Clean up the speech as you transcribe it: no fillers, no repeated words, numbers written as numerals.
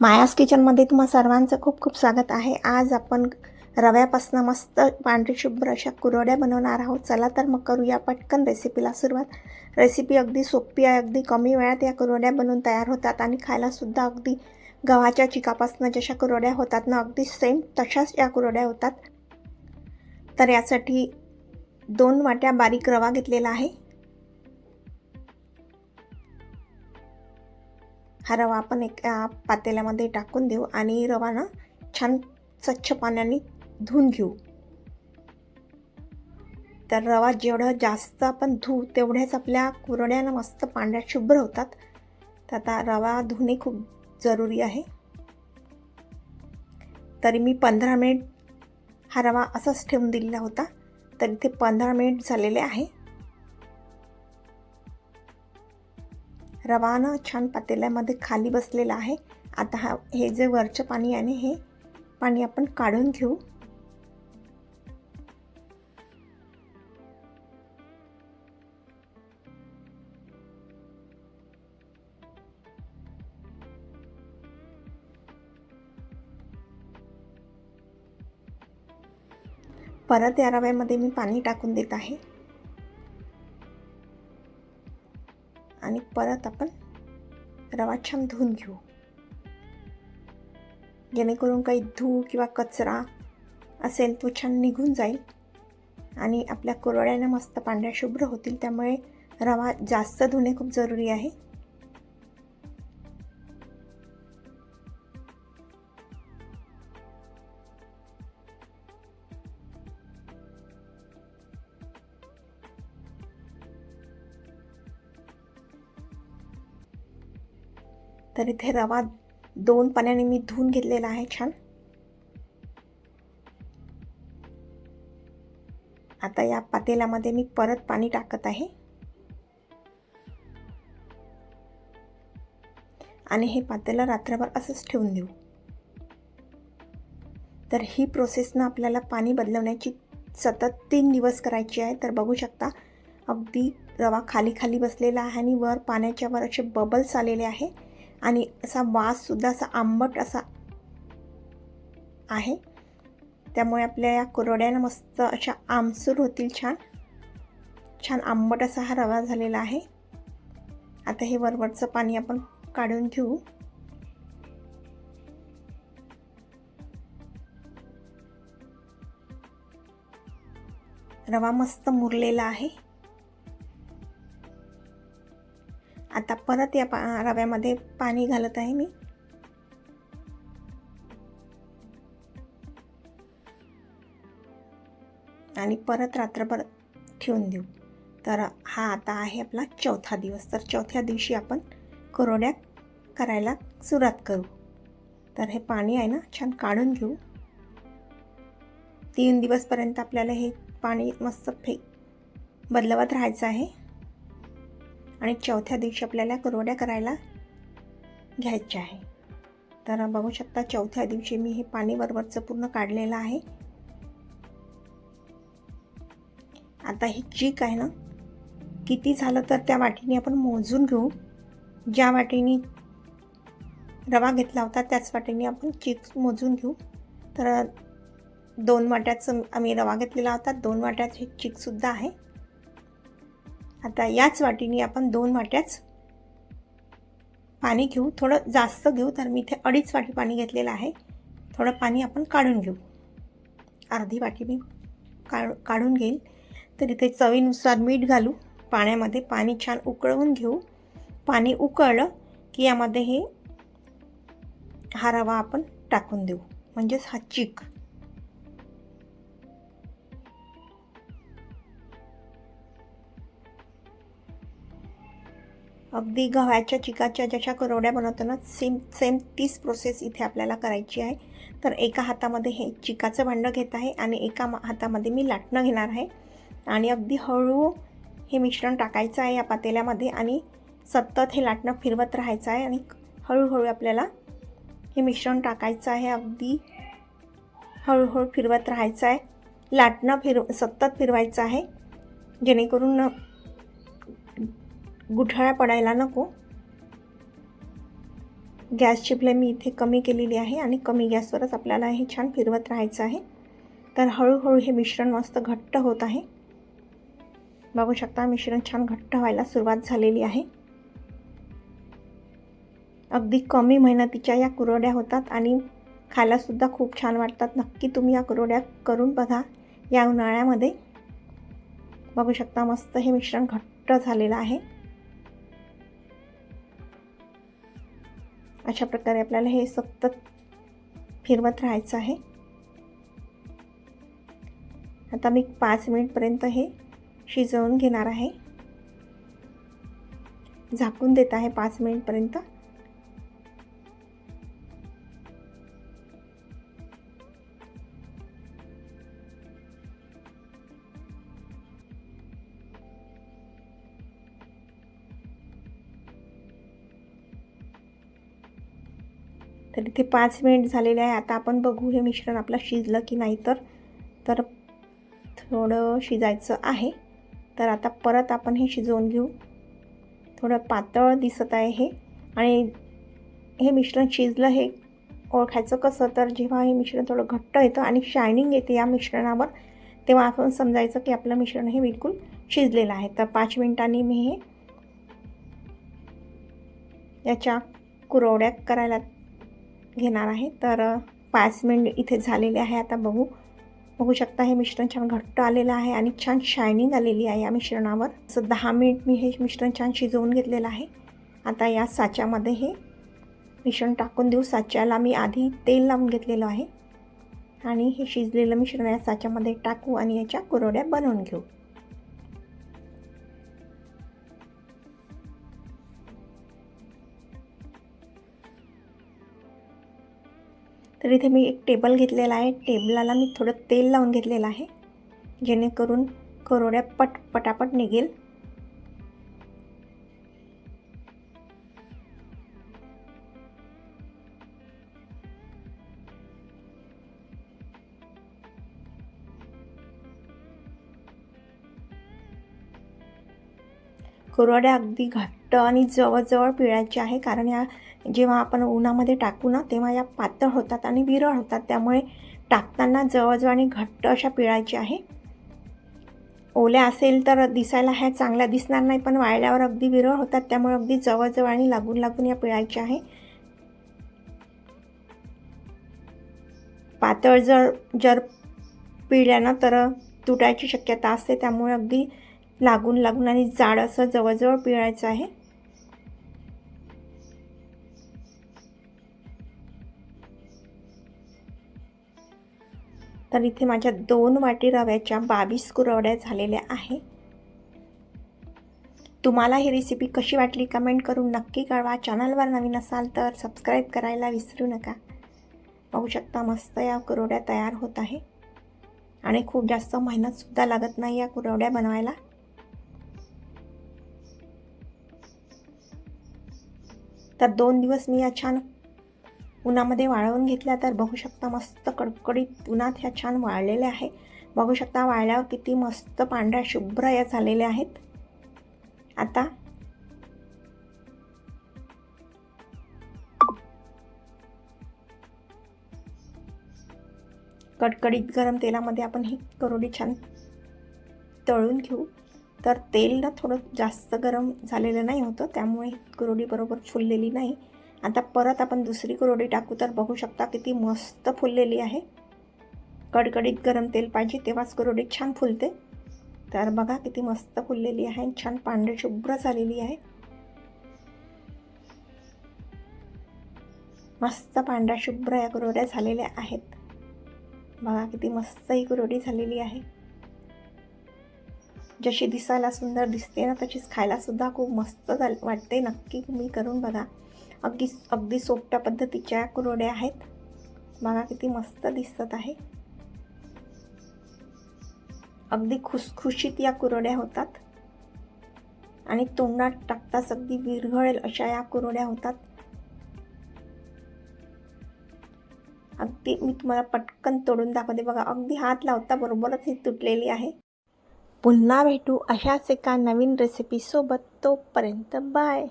मायाज किचनमध्ये तुम्हा सर्वांचं खूप खूप स्वागत आहे। आज आपण रव्यापासून मस्त पांढरी शुभ्र अशा कुरवड्या बनवणार आहोत। चला तर मग करूया पटकन रेसिपीला सुरुवात। रेसिपी अगदी सोपी आहे, अगदी कमी वेळात या कुरवड्या बनवून तयार होतात आणि खायला सुद्धा अगदी गव्हाच्या चिकापासून जशा कुरवड्या होतात ना, अगदी सेम तशाच या कुरवड्या होतात। तर यासाठी 2 वाट्या बारीक रवा घेतलेला आहे। हा रवा आपण एका पातेल्यामध्ये टाकून देऊ आणि रवा ना छान स्वच्छ पाण्याने धुवून घेऊ। तर रवा जेवढा जास्त आपण धुवू तेवढ्याच आपल्या कुरवड्या ना मस्त पांढऱ्या शुभ्र होतात। तर आता रवा धुणे खूप जरुरी आहे। तरी मी 15 मिनिट हा रवा असाच ठेवून दिलेला होता, तर इथे 15 मिनिट झालेले आहे। रवा ना छान पातेल्यामध्ये खाली बसलेला आहे। आता हे जे वरचं पाणी आहे हे पाणी आपण काढून घेऊ। परत या रव्यामध्ये मी पाणी टाकून देत आहे आणि परत आपण रवा छान धुवून घेऊ, जेणेकरून काही धूळ किंवा कचरा असेल तो छान निघून जाईल आणि आपल्या कुरवड्याने मस्त पांढऱ्या शुभ्र होतील। त्यामुळे रवा जास्त धुणे खूप जरुरी आहे। तर इथे रवा 2 पाण्याने मी धुवून घेतलेला आहे छान। आता या पातेल्यामध्ये मी परत पाणी टाकत आहे आणि हे पातेलं रात्रभर असंच ठेवून देऊ। तर ही प्रोसेस ना आपल्याला पाणी बदलवण्याची सतत 3 दिवस करायची आहे। तर बघू शकता अगदी रवा खाली खाली बसलेला आहे आणि वर पाण्याच्या वर असे बबल्स आलेले आहे आणि असा वास सुद्धा असा आंबट असा आहे। त्यामुळे आपल्या या कुरवड्यानं मस्त अशा आमसूर होतील, छान छान आंबट असा हा रवा झालेला आहे। आता हे वरवरचं पाणी आपण काढून घेऊ। रवा मस्त मुरलेला आहे। आता परत या रव्यामध्ये पाणी घालत आहे मी आणि परत रात्रभर ठेवून देऊ। तर हा आता आहे आपला चौथा दिवस। तर चौथ्या दिवशी आपण कुरवड्या करायला सुरुवात करू। तर हे पाणी आहे ना छान काढून घेऊ। 3 दिवसपर्यंत आपल्याला हे पाणी मस्त बदलवत राहायचं आहे आणि चौथ्या दिवशी आपल्याला कुरवड्या करायला घ्यायच्या आहे। तर बघू शकता चौथ्या दिवशी मी हे पाणी वरवरचं पूर्ण काढलेलं आहे। आता ही चीक आहे ना किती झालं तर त्या वाटीने आपण मोजून घेऊ। ज्या वाटीने रवा घेतला होता त्याच वाटीने आपण चीक मोजून घेऊ। तर 2 वाट्याचं आम्ही रवा घेतलेला होता, 2 वाट्यात हे चीक सुद्धा आहे। आता याच वाटीने आपण 2 वाट्याच पाणी घेऊ, थोडं जास्त घेऊ। तर मी इथे 2.5 वाटी पाणी घेतलेलं आहे। थोडं पाणी आपण काढून घेऊ, अर्धी वाटी मी काढून घेईल। तर इथे चवीनुसार मीठ घालू पाण्यामध्ये, पाणी छान उकळवून घेऊ। पाणी उकळलं की यामध्ये हा रवा आपण टाकून देऊ, म्हणजेच हा चीक। अगदी गव्हाच्या चिकाच्या जशा कुरवड्या बनवतो ना सेम तीच प्रोसेस इथे आपल्याला करायची आहे। तर एका हातामध्ये हे चिकाचं भांडं घेत आहे आणि एका हातामध्ये मी लाटणं घेणार आहे आणि अगदी हळू हे मिश्रण टाकायचं आहे या पातेल्यामध्ये आणि सतत हे लाटणं फिरवत राहायचं आहे आणि हळूहळू आपल्याला हे मिश्रण टाकायचं आहे। अगदी हळूहळू फिरवत राहायचं आहे, लाटणं सतत फिरवायचं आहे, जेणेकरून गुठळ्या पडायला नको। गॅसची फ्लेम मी इथे कमी केलेली आहे आणि कमी गॅसवरच आपल्याला हे छान फिरवत राहायचं आहे. तर हळूहळू हे मिश्रण मस्त घट्ट होत आहे. बघू शकता मिश्रण छान घट्ट व्हायला सुरुवात झालेली आहे. अगदी कमी मेहनतीच्या या कुरवड्या होतात आणि खायलासुद्धा खूप छान वाटतात. नक्की तुम्ही या कुरवड्या करून बघा या उन्हाळ्यामध्ये. बघू शकता मस्त हे मिश्रण घट्ट झालेलं आहे. अशा प्रकारे आपल्याला हे सतत फिरवत राहायचं आहे. आता मी 5 मिनिटपर्यंत हे शिजवून घेणार आहे. झाकून देत आहे 5 मिनिटपर्यंत. तर इथे 5 मिनिट झालेले आहे. आता आपण बघू हे मिश्रण आपलं शिजलं की नाही. तर थोडं शिजायचं आहे. तर आता परत आपण हे शिजवून घेऊ. थोडं पातळ दिसत आहे हे. आणि हे मिश्रण शिजलं हे ओळखायचं कसं, तर जेव्हा हे मिश्रण थोडं घट्ट येतं आणि शायनिंग येते या मिश्रणावर, तेव्हा आपण समजायचं की आपलं मिश्रण हे बिलकुल शिजलेलं आहे. तर 5 मिनिटांनी मी हे याच्या कुरवड्या करायला घेणार आहे. तर 5 मिनिट इथे झालेले आहे. आता बघू शकता हे मिश्रण छान घट्ट आलेलं आहे आणि छान शायनिंग आलेली आहे या मिश्रणावर. असं 10 मिनिट मी हे मिश्रण छान शिजवून घेतलेलं आहे. आता या साच्यामध्ये हे मिश्रण टाकून देऊ. साच्याला मी आधी तेल लावून घेतलेलं आहे आणि हे शिजलेलं मिश्रण या साच्यामध्ये टाकू आणि याच्या कुरवड्या बनवून घेऊ. तर इथे मी एक टेबल घेतलेला आहे. टेबलाला मी थोडं तेल लावून घेतलेलं आहे जेणेकरून कुरवड्या पटापट निघेल. कुरवड्या अगदी घट्ट आणि जवळजवळ पिळायच्या आहे, कारण या जेव्हा आपण उन्हामध्ये टाकू ना तेव्हा या पातळ होतात आणि विरळ होतात. त्यामुळे टाकताना जवळजवळ आणि घट्ट अशा पिळायच्या आहे. ओल्या असेल तर दिसायला ह्या चांगल्या दिसणार नाही, पण वाळल्यावर अगदी विरळ होतात. त्यामुळे अगदी जवळजवळ आणि लागून या पिळायच्या आहे. पातळ जर पिळल्या ना तर तुटायची शक्यता असते. त्यामुळे अगदी लागून आणि जाड असं जवळजवळ पिळायचं आहे. तर इथे माझ्या 2 वाटी रव्याच्या 22 कुरवड्या झालेल्या आहे. तुम्हाला ही रेसिपी कशी वाटली कमेंट करून नक्की कळवा. चॅनलवर नवीन असाल तर सबस्क्राईब करायला विसरू नका. बघू शकता मस्त या कुरवड्या तयार होत आहे आणि खूप जास्त मेहनतसुद्धा लागत नाही या कुरवड्या बनवायला. तर 2 दिवस मी या छान उन्हामध्ये वाळवून घेतल्या. तर बघू शकता मस्त कडकडीत उन्हात ह्या छान वाळलेल्या आहे. बघू शकता वाळल्यावर किती मस्त पांढऱ्या शुभ्र या झालेल्या आहेत. आता कडकडीत गरम तेलामध्ये आपण ही कुरवडी छान तळून घेऊ. तर तेल ना थोडं जास्त गरम झालेलं नाही होतं, त्यामुळे कुरवडी बरोबर फुललेली नाही. आता परत आपण दुसरी कुरवडी टाकू. तर बघू शकता किती मस्त फुललेली आहे. कडकडीत गरम तेल पाहिजे तेव्हाच कुरवडी छान फुलते. तर बघा किती मस्त फुललेली आहे, छान पांढरी शुभ्र झालेली आहे. मस्त पांढऱ्या शुभ्र या कुरवड्या झालेल्या आहेत. बघा किती मस्त ही कुरवडी झालेली आहे. जशी दिसायला सुंदर दिसते ना तशीच खायला सुद्धा खूप मस्त वाटते. नक्की तुम्ही करून बघा. अगदी सोप्या पद्धतीच्या कुरवड्या आहेत. बघा किती मस्त दिसत आहे. अगदी खुसखुशीत या कुरवड्या होतात आणि तोंडात टाकताच अगदी विरघळेल अशा या कुरवड्या होतात. अगदी मी तुम्हाला पटकन तोडून दाखवते. बघा अगदी हात लावता बरोबरच ही तुटलेली आहे. पुन्हा भेटू अशाच एका नवीन रेसिपीसोबत. तोपर्यंत बाय.